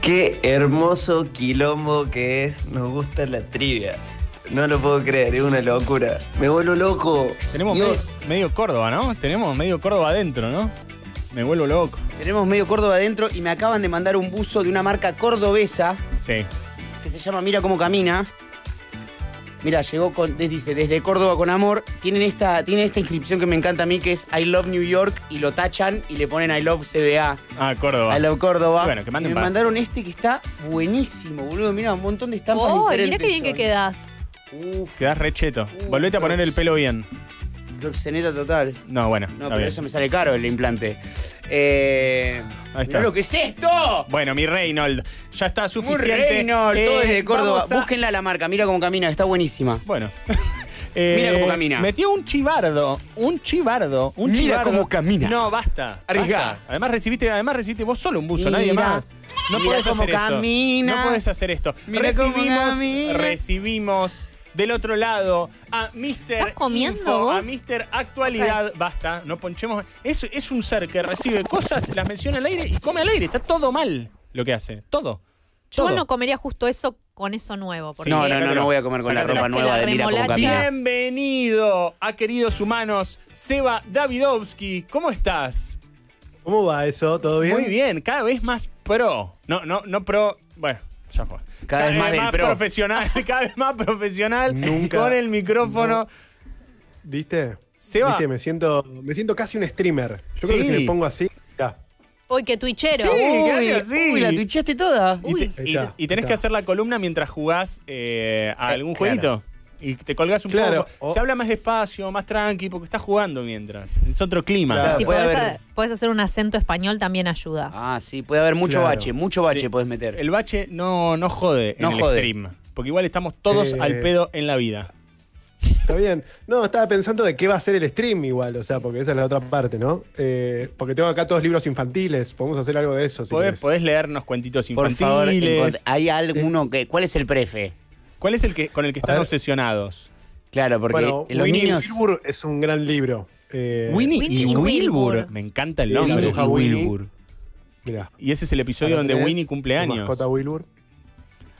Qué hermoso quilombo que es. Nos gusta la trivia. No lo puedo creer, es una locura. Me vuelvo loco. Tenemos medio Córdoba, ¿no? Tenemos medio Córdoba adentro, ¿no? Me vuelvo loco. Tenemos medio Córdoba adentro y me acaban de mandar un buzo de una marca cordobesa. Sí. Que se llama Mira Cómo Camina. Mira, llegó dice, desde Córdoba con amor. Tiene esta inscripción que me encanta a mí, que es I love New York, y lo tachan y le ponen I love CBA. Ah, Córdoba. I love Córdoba. Bueno, que manden me mandaron que está buenísimo, boludo. Mira, un montón de estampas diferentes. Mira qué bien que quedás. Quedás recheto. Volvete a poner el pelo bien. Proxeneta total. No, bueno. No, pero eso me sale caro el implante. Ahí está. Mirá lo que es esto. Bueno, mi Reynold, ya está suficiente. Reynold, todo desde Córdoba. Búsquenla la marca, Mira Cómo Camina, está buenísima. Bueno. Mira cómo camina. Metió un chivardo. Mira cómo camina. No, basta. Arriesgá. Además recibiste vos solo un buzo, Mira, nadie más. No mira podés cómo hacer camina. esto. No podés hacer esto. Mira cómo camina. Recibimos del otro lado a Mr. ¿Estás comiendo Info, vos? a Mr. Actualidad. Okay. Basta, no ponchemos. Es un ser que recibe cosas, las menciona al aire y come al aire. Está todo mal lo que hace. Todo. Yo no comería justo eso con eso nuevo. Porque no voy a comer con la ropa nueva de Mira Cómo Camina. Bienvenido a Queridos Humanos, Seba Davidovsky. ¿Cómo estás? ¿Cómo va eso? ¿Todo bien? Muy bien, cada vez más pro. No pro. Bueno, ya fue. Cada vez más pro. Profesional, cada vez más profesional. Nunca. Con el micrófono. No. ¿Viste? Seba. ¿Viste? Me siento casi un streamer. Yo creo que si me pongo así, ya. Uy, qué twitchero. Uy, la twitchaste toda. Y tenés que hacer la columna mientras jugás a algún jueguito. Y te colgás un poco. Se habla más despacio, más tranqui, porque estás jugando mientras. Es otro clima. Claro. Si podés hacer un acento español, también ayuda. Ah, sí, puede haber mucho bache podés meter. El bache no jode en el stream. Porque igual estamos todos al pedo en la vida. Está bien. No, estaba pensando de qué va a ser el stream igual, o sea, porque esa es la otra parte, ¿no? Porque tengo acá todos libros infantiles, podemos hacer algo de eso. Si podés leernos cuentitos infantiles. Por favor, ¿hay alguno que... ¿Cuál es el prefe? ¿Cuál es el con el que están obsesionados? Claro, porque los Winnie niños... Wilbur es un gran libro. Winnie y Wilbur. Me encanta el nombre. Wilbur. Mirá. Y ese es el episodio donde Winnie cumple años. Mascota Wilbur.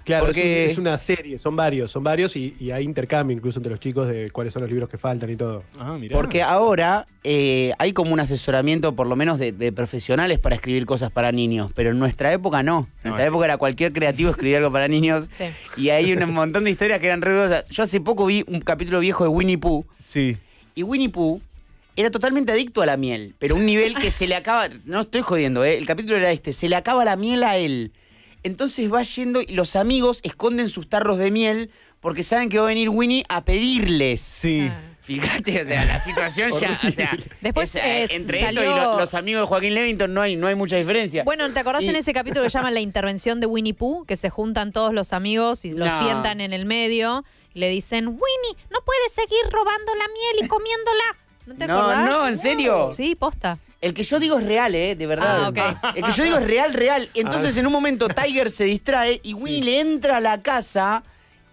Claro, porque... es una serie, son varios y hay intercambio incluso entre los chicos de cuáles son los libros que faltan y todo. Ah, mirá. Porque ahora hay como un asesoramiento, por lo menos de profesionales para escribir cosas para niños, pero en nuestra época no. En nuestra época era cualquier creativo escribir algo para niños. Sí. Y hay un montón de historias que eran re dudosas. Yo hace poco vi un capítulo viejo de Winnie Pooh. Sí. Y Winnie Pooh era totalmente adicto a la miel, pero un nivel que se le acaba... No estoy jodiendo, el capítulo era se le acaba la miel a él. Entonces va yendo y los amigos esconden sus tarros de miel porque saben que va a venir Winnie a pedirles. Sí. Fíjate, o sea, la situación ya, o sea, después entre esto y los amigos de Joaquín Levington no hay mucha diferencia. Bueno, ¿te acordás en ese capítulo que llama La intervención de Winnie Pooh? Que se juntan todos los amigos y lo sientan en el medio y le dicen, Winnie, no puedes seguir robando la miel y comiéndola. ¿No te acordás? No, ¿en serio? Sí, posta. El que yo digo es real, de verdad. Ah, okay. El que yo digo es real. Entonces en un momento Tiger se distrae y Winnie le entra a la casa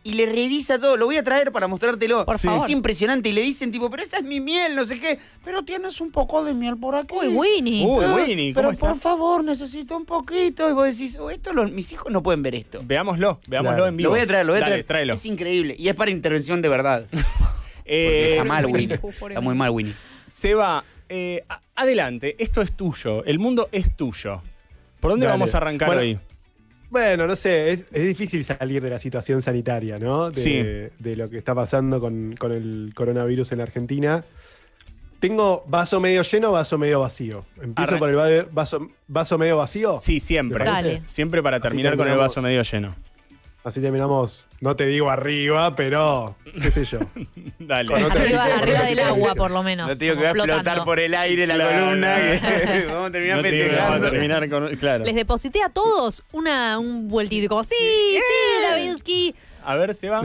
y le revisa todo. Lo voy a traer para mostrártelo. Por favor. Es impresionante. Y le dicen tipo, pero esta es mi miel, no sé qué. Pero tienes un poco de miel por aquí. Uy, Winnie. Winnie, ¿cómo pero estás? por favor, necesito un poquito. Y vos decís, mis hijos no pueden ver esto. Veámoslo en vivo. Lo voy a traer, Dale, tráelo. Es increíble. Y es para intervención de verdad. Está mal, Winnie. Está muy mal, Winnie. Seba, adelante, esto es tuyo, el mundo es tuyo. ¿Por dónde vamos a arrancar hoy? Bueno, no sé, es difícil salir de la situación sanitaria, ¿no? De lo que está pasando con el coronavirus en la Argentina. ¿Tengo vaso medio lleno o vaso medio vacío? ¿Empiezo por el vaso medio vacío? Sí, siempre. Dale. Siempre para terminar con el vaso medio lleno. Así terminamos, no te digo arriba, pero qué sé yo. Dale. Arriba del agua, por lo menos. No te digo que va a explotar por el aire la columna. Vamos a terminar festejando. Claro. Les deposité a todos un vueltito como, sí, Davidsky. A ver, Seba.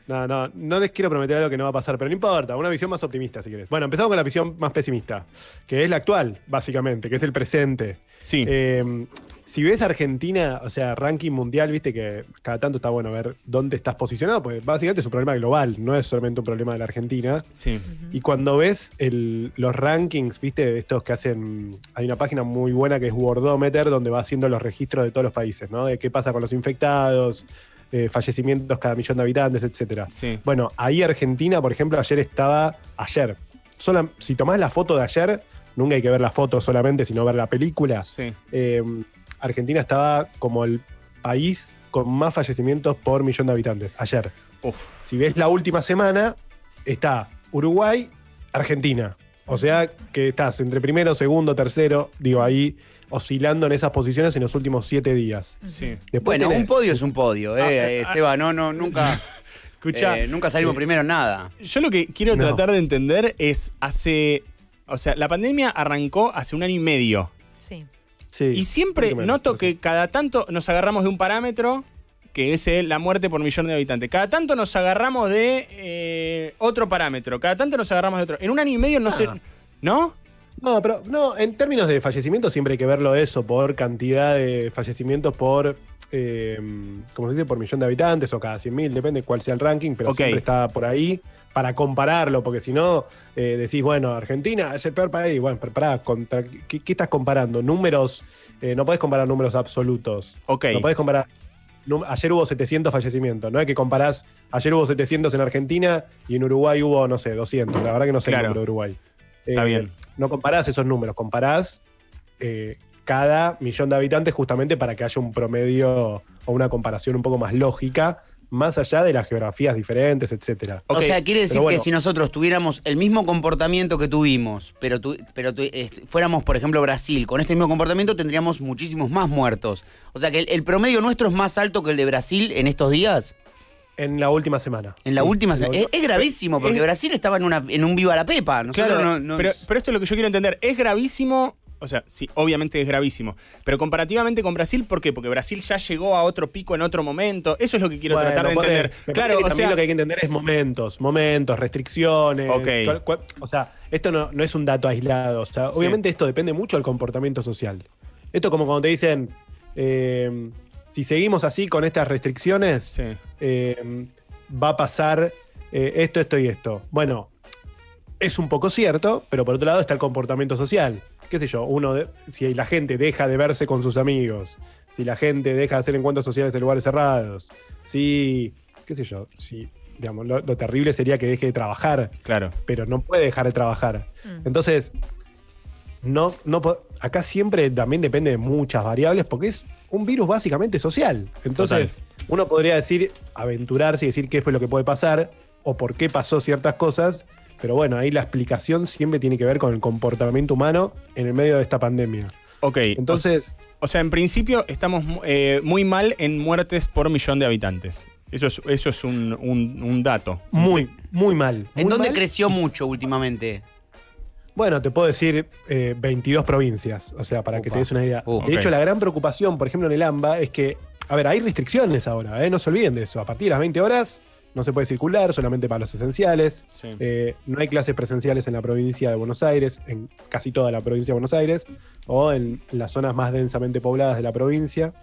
No les quiero prometer algo que no va a pasar, pero no importa, una visión más optimista si querés. Bueno, empezamos con la visión más pesimista, que es la actual, básicamente, que es el presente. Sí. Si ves Argentina, o sea, ranking mundial, viste que cada tanto está bueno ver dónde estás posicionado, pues básicamente es un problema global, no es solamente un problema de la Argentina. Sí. Y cuando ves los rankings, viste, de estos que hacen, hay una página muy buena que es Worldometer, donde va haciendo los registros de todos los países, ¿no? De qué pasa con los infectados, fallecimientos cada millón de habitantes, etcétera. Sí. Bueno, ahí Argentina, por ejemplo, si tomás la foto de ayer, nunca hay que ver la foto solamente, sino ver la película. Sí. Argentina estaba como el país con más fallecimientos por millón de habitantes, ayer. Uf. Si ves la última semana, está Uruguay, Argentina. O sea que estás entre primero, segundo, tercero, digo, ahí oscilando en esas posiciones en los últimos 7 días. Sí. Bueno, un podio es un podio, Seba, nunca, Escuchá, nunca salimos primero en nada. Yo lo que quiero tratar de entender es o sea, la pandemia arrancó hace 1 año y medio. Sí. Sí, Y siempre noto que cada tanto nos agarramos de un parámetro, que es la muerte por millón de habitantes. Cada tanto nos agarramos de otro parámetro. Cada tanto nos agarramos de otro. En 1 año y medio no sé. ¿No? No, pero no, en términos de fallecimientos siempre hay que verlo eso, por cantidad de fallecimientos por, ¿cómo se dice? Por millón de habitantes o cada 100.000, depende cuál sea el ranking, pero siempre está por ahí para compararlo, porque si no, decís, bueno, Argentina es el peor país. Bueno, pero pará, ¿qué estás comparando? Números, no podés comparar números absolutos. Ok. No podés comparar. Ayer hubo 700 fallecimientos, no es que comparás, ayer hubo 700 en Argentina y en Uruguay hubo, no sé, 200. La verdad que no sé el número de Uruguay. Está bien. No comparás esos números, comparás cada millón de habitantes justamente para que haya un promedio o una comparación un poco más lógica, más allá de las geografías diferentes, etcétera. O sea, quiere decir que si nosotros tuviéramos el mismo comportamiento que tuvimos, pero fuéramos, por ejemplo, Brasil, con este mismo comportamiento tendríamos muchísimos más muertos. O sea, que el promedio nuestro es más alto que el de Brasil en estos días. En la última semana. En la última semana. Es gravísimo, porque Brasil estaba en un viva la pepa. Nosotros claro, pero esto es lo que yo quiero entender. Es gravísimo. O sea, sí, obviamente es gravísimo. Pero comparativamente con Brasil, ¿por qué? Porque Brasil ya llegó a otro pico en otro momento. Eso es lo que quiero tratar de entender. Claro, también lo que hay que entender es momentos, restricciones. Okay. O sea, esto no es un dato aislado. O sea, obviamente esto depende mucho del comportamiento social. Esto es como cuando te dicen, si seguimos así con estas restricciones, va a pasar esto y esto. Bueno, es un poco cierto, pero por otro lado está el comportamiento social. Qué sé yo, si la gente deja de verse con sus amigos, si la gente deja de hacer encuentros sociales en lugares cerrados, digamos, lo terrible sería que deje de trabajar. Claro. Pero no puede dejar de trabajar. Entonces, acá siempre también depende de muchas variables, porque es un virus básicamente social. Entonces, uno podría aventurarse y decir qué fue lo que puede pasar, o por qué pasó ciertas cosas. Pero bueno, ahí la explicación siempre tiene que ver con el comportamiento humano en el medio de esta pandemia. Ok. Entonces. O sea, en principio estamos muy mal en muertes por millón de habitantes. Eso es un dato. Muy mal. ¿En dónde creció mucho últimamente? Bueno, te puedo decir 22 provincias. O sea, para que te des una idea. De hecho, la gran preocupación, por ejemplo, en el AMBA, es que, a ver, hay restricciones ahora, no se olviden de eso. A partir de las 20 horas. No se puede circular, solamente para los esenciales. Sí. No hay clases presenciales en la provincia de Buenos Aires, en casi toda la provincia de Buenos Aires, o en las zonas más densamente pobladas de la provincia.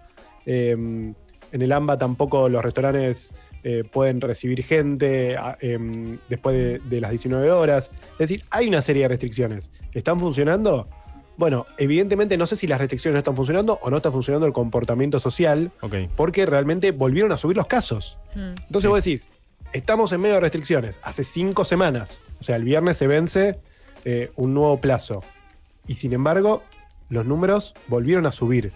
En el AMBA tampoco los restaurantes pueden recibir gente después de las 19 horas. Es decir, hay una serie de restricciones que están funcionando. Bueno, evidentemente no sé si las restricciones no están funcionando o no está funcionando el comportamiento social, porque realmente volvieron a subir los casos. Entonces vos decís, estamos en medio de restricciones, hace 5 semanas, o sea, el viernes se vence un nuevo plazo. Y sin embargo, los números volvieron a subir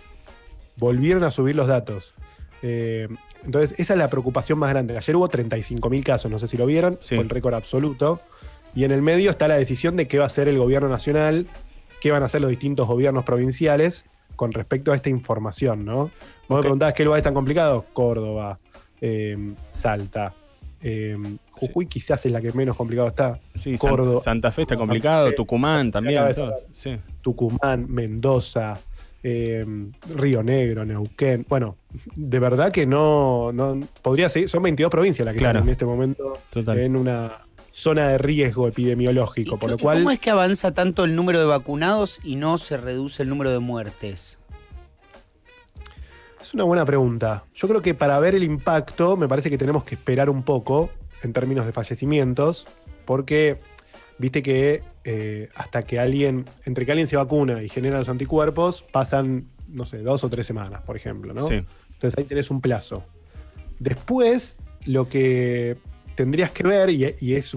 los datos. Entonces, esa es la preocupación más grande. Ayer hubo 35.000 casos, no sé si lo vieron, fue el récord absoluto. Y en el medio está la decisión de qué va a hacer el gobierno nacional, qué van a hacer los distintos gobiernos provinciales con respecto a esta información, ¿no? Vos me preguntabas qué lugar es tan complicado. Córdoba, Salta, Jujuy quizás es la que menos complicado está. Sí, Córdoba, Santa Fe está complicado, Tucumán también. Sí. Tucumán, Mendoza, Río Negro, Neuquén. Bueno, de verdad que no podría ser, son 22 provincias las que están en este momento en una zona de riesgo epidemiológico, por lo cual. ¿Cómo es que avanza tanto el número de vacunados y no se reduce el número de muertes? Es una buena pregunta. Yo creo que para ver el impacto me parece que tenemos que esperar un poco en términos de fallecimientos, porque viste que entre que alguien se vacuna y genera los anticuerpos, pasan, no sé, 2 o 3 semanas, por ejemplo, ¿no? Sí. Entonces ahí tenés un plazo. Después, lo que tendrías que ver, y es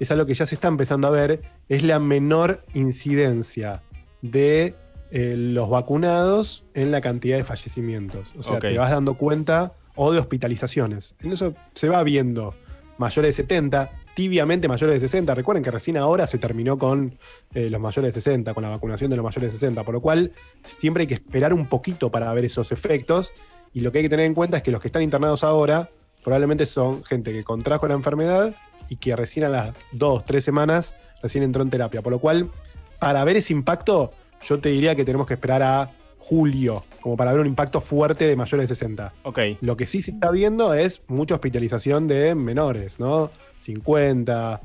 algo que ya se está empezando a ver, es la menor incidencia de los vacunados en la cantidad de fallecimientos. O sea, te vas dando cuenta, o de hospitalizaciones. En eso se va viendo mayores de 70, tibiamente mayores de 60. Recuerden que recién ahora se terminó con los mayores de 60, con la vacunación de los mayores de 60, por lo cual siempre hay que esperar un poquito para ver esos efectos. Y lo que hay que tener en cuenta es que los que están internados ahora probablemente son gente que contrajo la enfermedad y que recién a las 2, 3 semanas recién entró en terapia. Por lo cual, para ver ese impacto, yo te diría que tenemos que esperar a julio, como para ver un impacto fuerte de mayores de 60. Lo que sí se está viendo es mucha hospitalización de menores, ¿no? 50,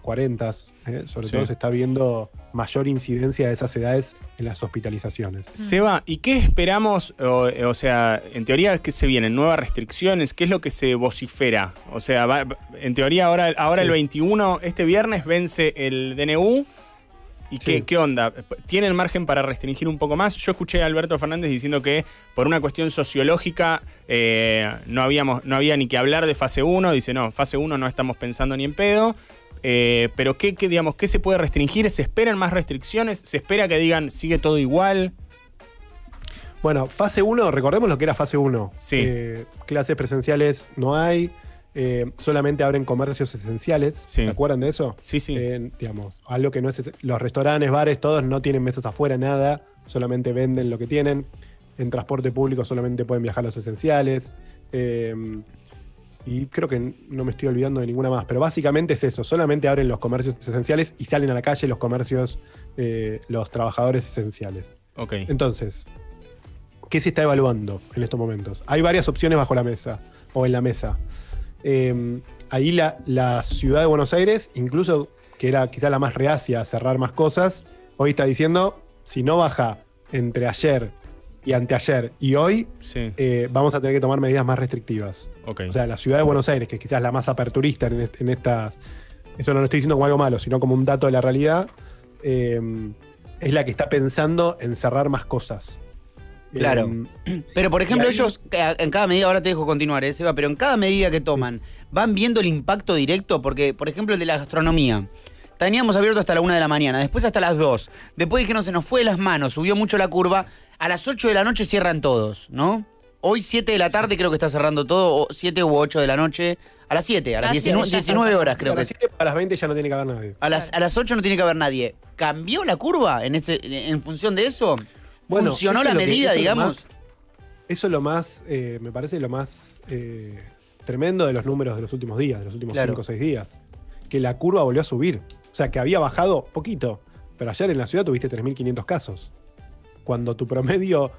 40, sobre todo se está viendo mayor incidencia de esas edades en las hospitalizaciones. Seba, ¿y qué esperamos? O sea, en teoría, ¿qué se vienen? ¿Nuevas restricciones? ¿Qué es lo que se vocifera? O sea, en teoría ahora sí. El 21, este viernes, vence el DNU. ¿Y qué onda? ¿Tienen margen para restringir un poco más? Yo escuché a Alberto Fernández diciendo que por una cuestión sociológica no había ni que hablar de fase 1. Dice, no, fase 1 no estamos pensando ni en pedo. Pero ¿qué se puede restringir? ¿Se esperan más restricciones? ¿Se espera que digan sigue todo igual? Bueno, fase 1, recordemos lo que era fase 1. Sí. Clases presenciales no hay. Solamente abren comercios esenciales. Sí. ¿Se acuerdan de eso? Sí, sí. Digamos, algo que no es los restaurantes, bares, todos no tienen mesas afuera, nada. Solamente venden lo que tienen. En transporte público solamente pueden viajar los esenciales. Y creo que no me estoy olvidando de ninguna más. Pero básicamente es eso. Solamente abren los comercios esenciales y salen a la calle los comercios, los trabajadores esenciales. Entonces, ¿qué se está evaluando en estos momentos? Hay varias opciones bajo la mesa o en la mesa. Ahí la ciudad de Buenos Aires, incluso que era quizá la más reacia a cerrar más cosas, hoy está diciendo, si no baja entre ayer y anteayer y hoy, vamos a tener que tomar medidas más restrictivas. O sea, la ciudad de Buenos Aires, que es quizás la más aperturista en estas... Eso no lo estoy diciendo como algo malo, sino como un dato de la realidad, es la que está pensando en cerrar más cosas. Claro. Pero, por ejemplo, ellos, en cada medida, ahora te dejo continuar, Seba, pero en cada medida que toman, ¿van viendo el impacto directo? Porque, por ejemplo, el de la gastronomía. Teníamos abierto hasta la 1 de la mañana, después hasta las 2. Después dijeron, se nos fue de las manos, subió mucho la curva. A las 8 de la noche cierran todos, ¿no? Hoy 7 de la tarde creo que está cerrando todo, o 7 u 8 de la noche. A las 7, a las 19 horas creo que es. A las 20 ya no tiene que haber nadie. A las 8 no tiene que haber nadie. ¿Cambió la curva en función de eso? Bueno, ¿funcionó la medida, digamos? Eso es lo más, me parece lo más tremendo de los números de los últimos días, de los últimos 5 o 6 días. Que la curva volvió a subir. O sea, que había bajado poquito. Pero ayer en la ciudad tuviste 3.500 casos. Cuando tu promedio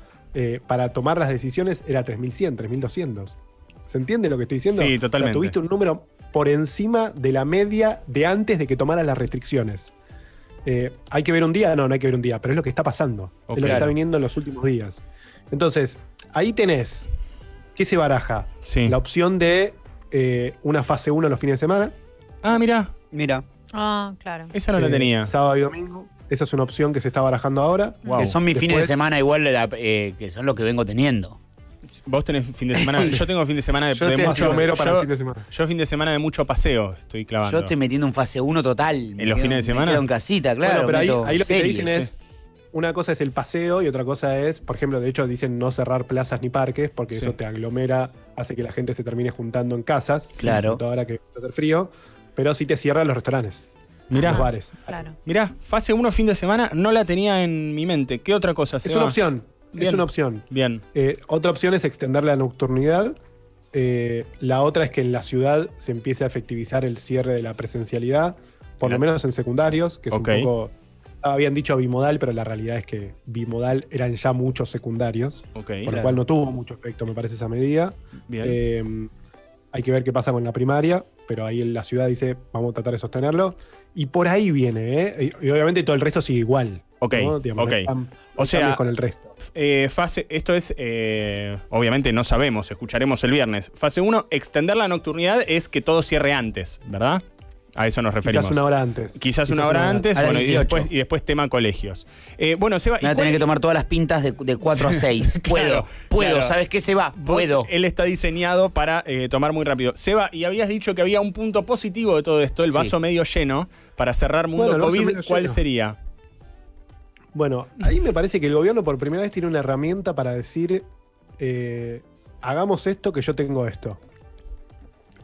para tomar las decisiones era 3.100, 3.200. ¿Se entiende lo que estoy diciendo? Sí, totalmente. O sea, tuviste un número por encima de la media de antes de que tomaran las restricciones. ¿Hay que ver un día? No hay que ver un día, pero es lo que está pasando. Es lo que está viniendo en los últimos días. Entonces, ahí tenés, ¿qué se baraja? La opción de una fase 1 los fines de semana. Ah, mira. Ah, claro. Esa no la tenía. Sábado y domingo. Esa es una opción que se está barajando ahora. Que son mis fines de semana igual, que son los que vengo teniendo. Vos tenés fin de semana. Yo tengo fin de semana de mucho mero para el fin de semana. Yo fin de semana de mucho paseo estoy clavando. Yo estoy metiendo un fase 1 total. ¿En los fines de semana? Me quedo en casita, claro. Bueno, pero ahí lo que te dicen es, una cosa es el paseo y otra cosa es, por ejemplo, de hecho dicen no cerrar plazas ni parques porque eso te aglomera, hace que la gente se termine juntando en casas. Claro. Ahora que va a hacer frío, pero sí te cierran los restaurantes. Mirá. Los bares. Claro. Mirá, fase 1 fin de semana no la tenía en mi mente. ¿Qué otra cosa? Es una opción. Bien. Es una opción. Bien. Otra opción es extender la nocturnidad. La otra es que en la ciudad se empiece a efectivizar el cierre de la presencialidad, por lo menos en secundarios, que es un poco... Habían dicho bimodal, pero la realidad es que bimodal eran ya muchos secundarios, por lo cual no tuvo mucho efecto, me parece, esa medida. Bien. Hay que ver qué pasa con la primaria, pero ahí en la ciudad dice, vamos a tratar de sostenerlo. Y por ahí viene, y obviamente todo el resto sigue igual. Ok, ¿no? Digamos, ok. O sea, con el resto. Esto es, obviamente no sabemos, escucharemos el viernes. Fase 1, extender la nocturnidad es que todo cierre antes, ¿verdad? A eso nos referimos. Quizás una hora antes. Quizás una hora antes, A las bueno, 18. y después tema colegios. Bueno, Seba, Me voy a tener que tomar todas las pintas de 4 a 6. Puedo, claro. ¿sabes qué se va? Puedo. Él está diseñado para tomar muy rápido. Seba, y habías dicho que había un punto positivo de todo esto, el vaso medio lleno, para cerrar Mundo COVID. ¿Cuál sería? Bueno, ahí me parece que el gobierno por primera vez tiene una herramienta para decir, hagamos esto que yo tengo esto.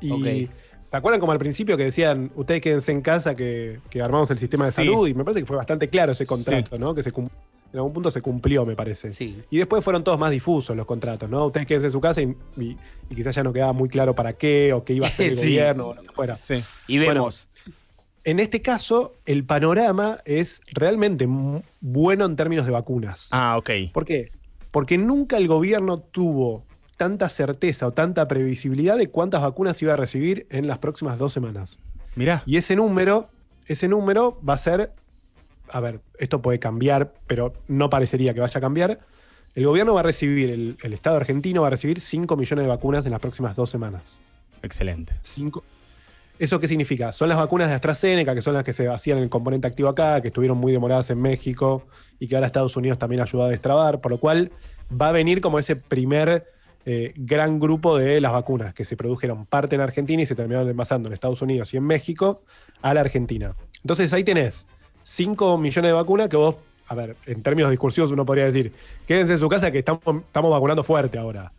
Y ¿te acuerdan como al principio que decían, ustedes quédense en casa que armamos el sistema de salud? Y me parece que fue bastante claro ese contrato, ¿no? Que en algún punto se cumplió, me parece. Sí. Y después fueron todos más difusos los contratos, ¿no? Ustedes quédense en su casa y quizás ya no quedaba muy claro para qué o qué iba a hacer el gobierno o lo que fuera. Sí. Y vemos. Bueno, en este caso, el panorama es realmente bueno en términos de vacunas. Ah, ok. ¿Por qué? Porque nunca el gobierno tuvo tanta certeza o tanta previsibilidad de cuántas vacunas iba a recibir en las próximas 2 semanas. Mirá. Y ese número va a ser, a ver, esto puede cambiar, pero no parecería que vaya a cambiar. El gobierno va a recibir, el Estado argentino va a recibir 5 millones de vacunas en las próximas 2 semanas. Excelente. 5. ¿Eso qué significa? Son las vacunas de AstraZeneca, que son las que se hacían en el componente activo acá, que estuvieron muy demoradas en México y que ahora Estados Unidos también ayudó a destrabar, por lo cual va a venir como ese primer gran grupo de las vacunas que se produjeron parte en Argentina y se terminaron envasando en Estados Unidos y en México a la Argentina. Entonces ahí tenés 5 millones de vacunas que vos, a ver, en términos discursivos uno podría decir, quédense en su casa que estamos vacunando fuerte ahora.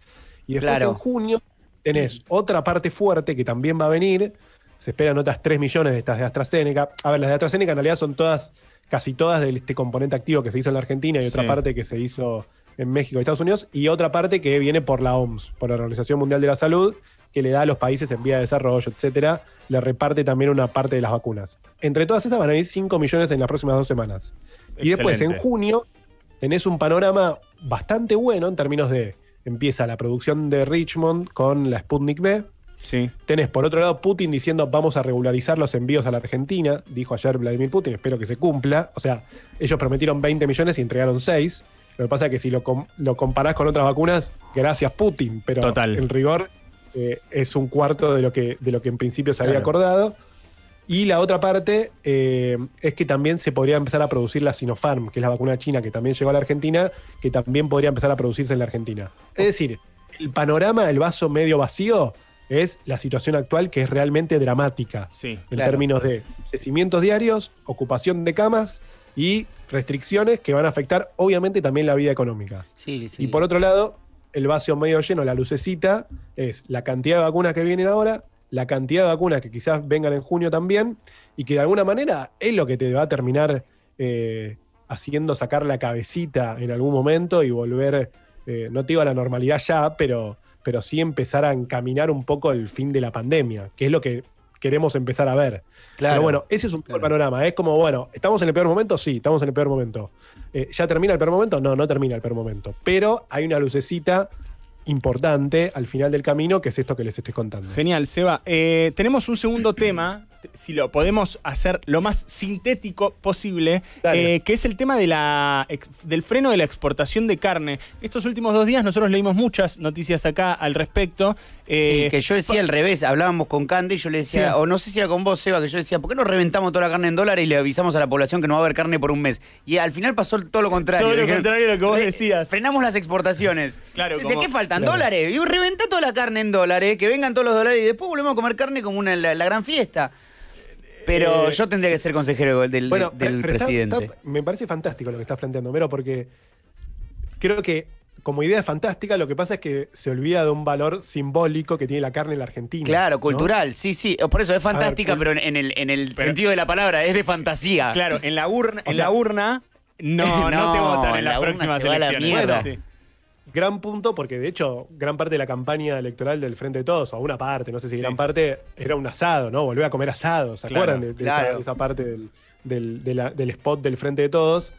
Y después en junio tenés otra parte fuerte que también va a venir. Se esperan otras 3 millones de estas de AstraZeneca. A ver, las de AstraZeneca en realidad son todas, casi todas de este componente activo que se hizo en la Argentina y otra parte que se hizo en México y Estados Unidos, y otra parte que viene por la OMS, por la Organización Mundial de la Salud, que le da a los países en vía de desarrollo, etcétera, le reparte también una parte de las vacunas. Entre todas esas van a ir 5 millones en las próximas 2 semanas. Excelente. Y después, en junio, tenés un panorama bastante bueno en términos de empieza la producción de Richmond con la Sputnik V. Sí. Tenés, por otro lado, Putin diciendo vamos a regularizar los envíos a la Argentina, dijo ayer Vladimir Putin, espero que se cumpla. O sea, ellos prometieron 20 millones y entregaron 6. Lo que pasa es que si lo comparás con otras vacunas, gracias Putin, pero en rigor es un cuarto de lo que en principio se había acordado. Y la otra parte es que también se podría empezar a producir la Sinopharm, que es la vacuna china que también llegó a la Argentina, que también podría empezar a producirse en la Argentina. Es decir, el panorama, el vaso medio vacío, es la situación actual que es realmente dramática. Sí, en términos de crecimientos diarios, ocupación de camas y restricciones que van a afectar obviamente también la vida económica. Sí. Y por otro lado, el vaso medio lleno, la lucecita, es la cantidad de vacunas que vienen ahora, la cantidad de vacunas que quizás vengan en junio también, y que de alguna manera es lo que te va a terminar haciendo sacar la cabecita en algún momento y volver, no te digo a la normalidad ya, pero sí empezar a encaminar un poco el fin de la pandemia, que es lo que queremos empezar a ver. Claro, pero bueno, ese es un poco el panorama. Es como, bueno, ¿estamos en el peor momento? Sí, estamos en el peor momento. ¿Ya termina el peor momento? No, no termina el peor momento. Pero hay una lucecita importante al final del camino, que es esto que les estoy contando. Genial, Seba. Tenemos un segundo tema, si lo podemos hacer lo más sintético posible, que es el tema del freno de la exportación de carne. Estos últimos 2 días nosotros leímos muchas noticias acá al respecto. Sí, que yo decía al revés, hablábamos con Cande y yo le decía, o no sé si era con vos, Seba, que yo decía, ¿por qué no reventamos toda la carne en dólares y le avisamos a la población que no va a haber carne por un mes? Y al final pasó todo lo contrario. Todo lo contrario de lo que vos decías. Frenamos las exportaciones. Claro, decía, ¿qué faltan? Dólares. Y reventá toda la carne en dólares, que vengan todos los dólares y después volvemos a comer carne como la gran fiesta. Pero yo tendría que ser consejero del presidente. Me parece fantástico lo que estás planteando, Mero, porque creo que como idea fantástica, lo que pasa es que se olvida de un valor simbólico que tiene la carne en la Argentina. Claro, cultural, ¿no? Sí. Por eso es fantástica, pero en el sentido de la palabra, es de fantasía. Claro, en la urna, no te votan en las próximas elecciones. Bueno, sí. Gran punto, porque de hecho, gran parte de la campaña electoral del Frente de Todos, o una parte, no sé si gran parte, era un asado, ¿no? Volver a comer asado, ¿se acuerdan de esa parte del spot del Frente de Todos?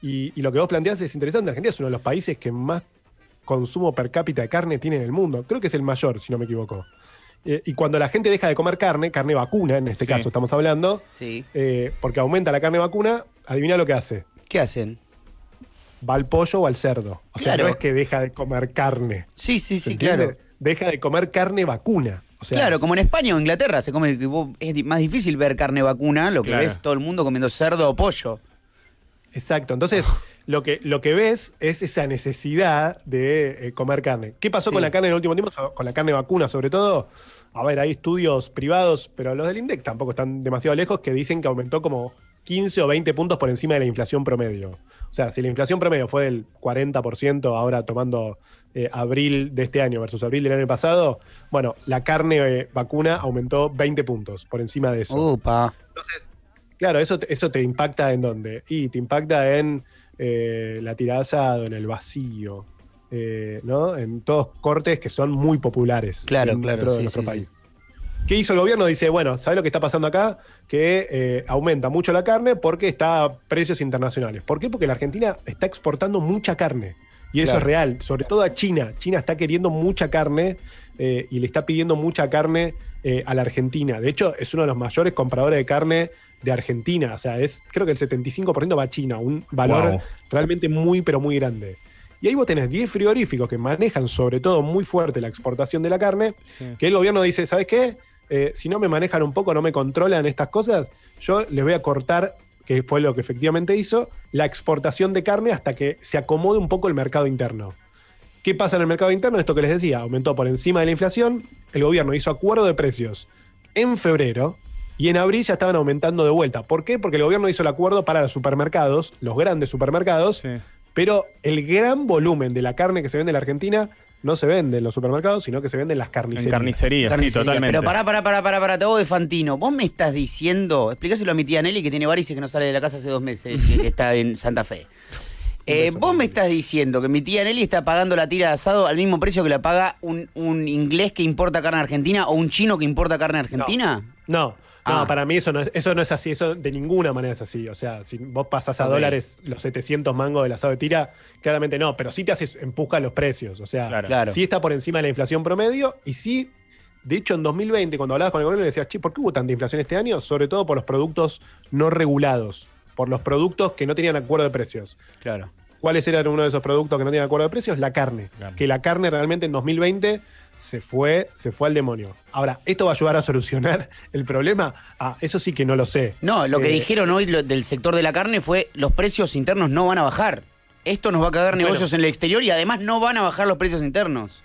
Y lo que vos planteás es interesante. Argentina es uno de los países que más consumo per cápita de carne tiene en el mundo. Creo que es el mayor, si no me equivoco. Y cuando la gente deja de comer carne vacuna, en este caso estamos hablando, porque aumenta la carne vacuna, adivina lo que hace. ¿Qué hacen? Va al pollo o al cerdo. O sea, Claro. no es que deja de comer carne. Sí, ¿Se entiende? claro. Deja de comer carne vacuna. O sea, Claro, como en España o Inglaterra se come, es más difícil ver carne vacuna, lo que Claro. ves todo el mundo comiendo cerdo o pollo. Exacto. Entonces, lo que ves es esa necesidad de comer carne. ¿Qué pasó Sí. con la carne en el último tiempo? Con la carne vacuna, sobre todo. A ver, hay estudios privados, pero los del INDEC tampoco están demasiado lejos, que dicen que aumentó como 15 o 20 puntos por encima de la inflación promedio. O sea, si la inflación promedio fue del 40%, ahora tomando abril de este año versus abril del año pasado, bueno, la carne vacuna aumentó 20 puntos por encima de eso. Upa. Entonces, claro, eso te impacta en dónde. Y te impacta en la tirada de asado, en el vacío, ¿no? En todos cortes que son muy populares Claro, dentro claro, de sí, nuestro sí, país. ¿Qué hizo el gobierno? Dice, bueno, ¿sabes lo que está pasando acá? Que aumenta mucho la carne porque está a precios internacionales. ¿Por qué? Porque la Argentina está exportando mucha carne. Y eso Claro. es real, sobre todo a China. China está queriendo mucha carne y le está pidiendo mucha carne a la Argentina. De hecho, es uno de los mayores compradores de carne de Argentina. O sea, creo que el 75% va a China, un valor Wow. realmente muy, pero muy grande. Y ahí vos tenés 10 frigoríficos que manejan sobre todo muy fuerte la exportación de la carne, Sí. que el gobierno dice, ¿sabes qué? Si no me manejan un poco, no me controlan estas cosas, yo les voy a cortar, que fue lo que efectivamente hizo, la exportación de carne hasta que se acomode un poco el mercado interno. ¿Qué pasa en el mercado interno? Esto que les decía, aumentó por encima de la inflación, el gobierno hizo acuerdo de precios en febrero y en abril ya estaban aumentando de vuelta. ¿Por qué? Porque el gobierno hizo el acuerdo para los supermercados, los grandes supermercados, Sí. pero el gran volumen de la carne que se vende en la Argentina no se vende en los supermercados, sino que se vende en las En carnicerías. carnicería, sí, Carnicería. totalmente. Pero pará, te hago de Fantino. Vos me estás diciendo, explícaselo a mi tía Nelly que tiene varices que no sale de la casa hace 2 meses, que está en Santa Fe. Vos me estás diciendo que mi tía Nelly está pagando la tira de asado al mismo precio que la paga un inglés que importa carne argentina o un chino que importa carne argentina. No, Ah. para mí eso no es así, eso de ninguna manera es así. O sea, si vos pasás a Ok. dólares los 700 mangos del asado de tira, claramente no, pero sí te empuja los precios. O sea, Claro. Claro. sí está por encima de la inflación promedio y sí, de hecho en 2020 cuando hablabas con el gobierno le decías, che, ¿por qué hubo tanta inflación este año? Sobre todo por los productos no regulados, por los productos que no tenían acuerdo de precios. Claro. ¿Cuáles eran uno de esos productos que no tenían acuerdo de precios? La carne. Claro. Que la carne realmente en 2020 se fue al demonio. Ahora, ¿esto va a ayudar a solucionar el problema? Eso sí que no lo sé. No, lo que Eh, dijeron hoy del sector de la carne fue los precios internos no van a bajar. Esto nos va a cagar Bueno. negocios en el exterior y además no van a bajar los precios internos.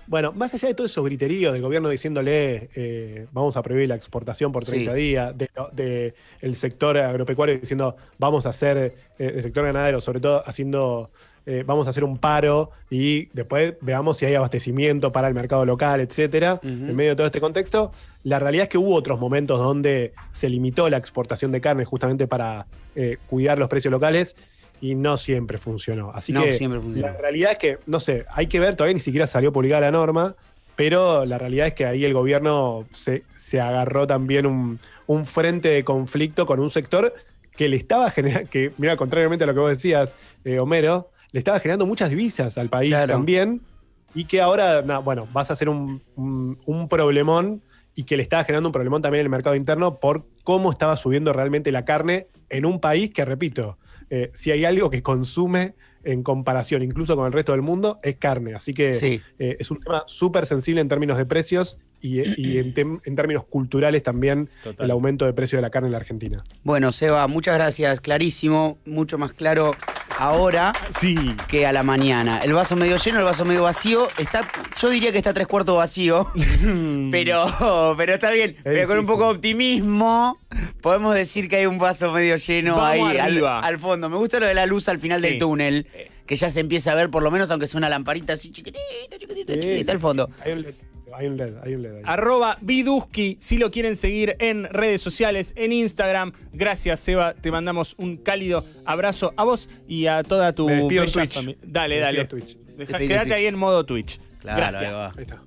Bueno, más allá de todo eso griterío del gobierno diciéndole vamos a prohibir la exportación por 30 Sí. días, de el sector agropecuario diciendo vamos a hacer, el sector ganadero sobre todo haciendo, vamos a hacer un paro y después veamos si hay abastecimiento para el mercado local, etcétera. En medio de todo este contexto, la realidad es que hubo otros momentos donde se limitó la exportación de carne justamente para cuidar los precios locales. Y no siempre funcionó. Así No que siempre funcionó. la realidad es que, no sé, hay que ver, todavía ni siquiera salió publicada la norma, pero la realidad es que ahí el gobierno se agarró también un frente de conflicto con un sector que le estaba generando, que mira, contrariamente a lo que vos decías, Homero, le estaba generando muchas divisas al país Claro. también, y que ahora, bueno, vas a hacer un problemón y que le estaba generando un problemón también en el mercado interno por cómo estaba subiendo realmente la carne en un país que, repito, si hay algo que consume en comparación incluso con el resto del mundo, es carne. Así que Sí. es un tema súper sensible en términos de precios y en términos culturales también Total. el aumento de precio de la carne en la Argentina. Bueno, Seba, muchas gracias. Clarísimo, mucho más claro ahora Sí. que a la mañana. El vaso medio lleno, el vaso medio vacío. Yo diría que está 3/4 vacío, pero está bien. Pero con un difícil. poco de optimismo podemos decir que hay un vaso medio lleno Vamos ahí arriba. al fondo. Me gusta lo de la luz al final Sí. del túnel, que ya se empieza a ver por lo menos, aunque sea una lamparita así chiquitita al fondo. Hay un LED ahí. @Viduski, si lo quieren seguir en redes sociales, en Instagram. Gracias, Seba. Te mandamos un cálido abrazo a vos y a toda tu Me despido en bella Twitch. familia. Dale, Me dale. despido en Twitch. Despedite en Quédate Twitch. ahí en modo Twitch. Claro, Gracias. ahí va. Ahí está.